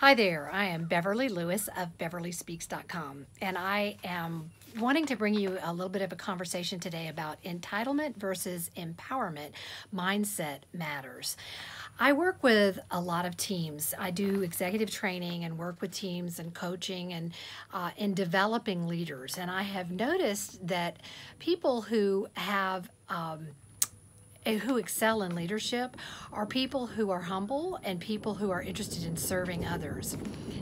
Hi there, I am Beverly Lewis of BeverlySpeaks.com, and I am wanting to bring you a little bit of a conversation today about entitlement versus empowerment. Mindset matters. I work with a lot of teams. I do executive training and work with teams and coaching and in developing leaders. And I have noticed that people who excel in leadership are people who are humble and people who are interested in serving others.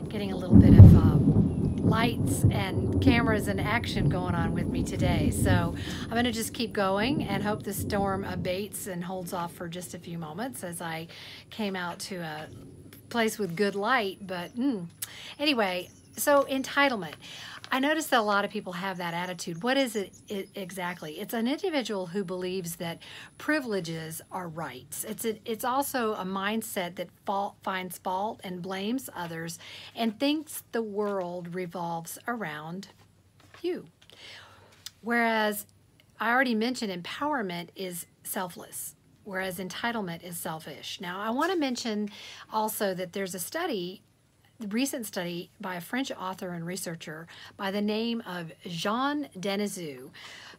Getting a little bit of lights and cameras and action going on with me today. So I'm going to just keep going and hope the storm abates and holds off for just a few moments as I came out to a place with good light. But anyway, so entitlement. I notice that a lot of people have that attitude. What is it exactly? It's an individual who believes that privileges are rights. It's also a mindset that finds fault and blames others and thinks the world revolves around you. Whereas I already mentioned empowerment is selfless, whereas entitlement is selfish. Now, I want to mention also that there's a recent study by a French author and researcher by the name of Jean Denizou,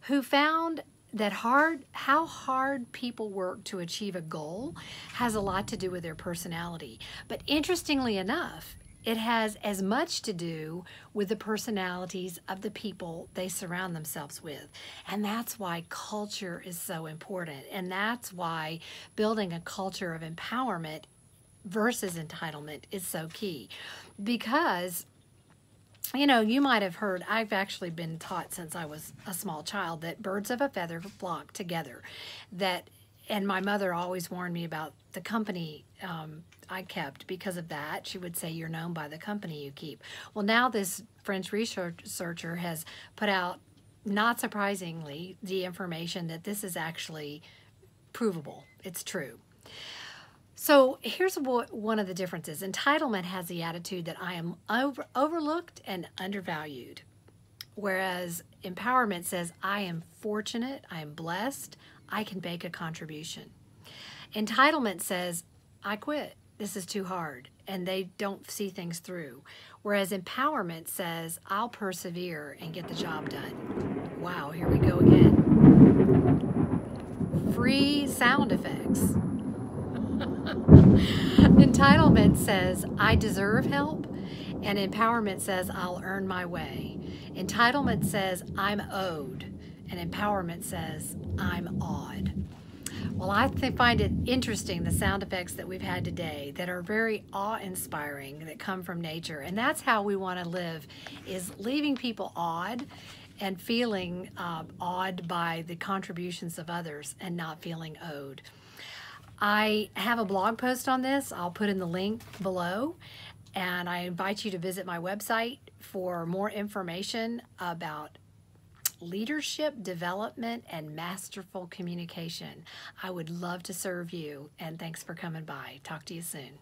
who found that how hard people work to achieve a goal has a lot to do with their personality. But interestingly enough, it has as much to do with the personalities of the people they surround themselves with. And that's why culture is so important. And that's why building a culture of empowerment versus entitlement is so key. Because, you might have heard, I've actually been taught since I was a small child that birds of a feather flock together. And my mother always warned me about the company I kept. Because of that, she would say, you're known by the company you keep. Well, now this French researcher has put out, not surprisingly, the information that this is actually provable. It's true. So here's one of the differences. Entitlement has the attitude that I am overlooked and undervalued, whereas empowerment says I am fortunate, I am blessed, I can make a contribution. Entitlement says I quit, this is too hard, and they don't see things through, whereas empowerment says I'll persevere and get the job done. Wow, here we go again. Free sound effects. Entitlement says, I deserve help, and empowerment says, I'll earn my way. Entitlement says, I'm owed, and empowerment says, I'm awed. Well, I find it interesting, the sound effects that we've had today that are very awe-inspiring, that come from nature, and that's how we want to live, is leaving people awed and feeling awed by the contributions of others and not feeling owed. I have a blog post on this. I'll put in the link below, and I invite you to visit my website for more information about leadership development and masterful communication. I would love to serve you, and thanks for coming by. Talk to you soon.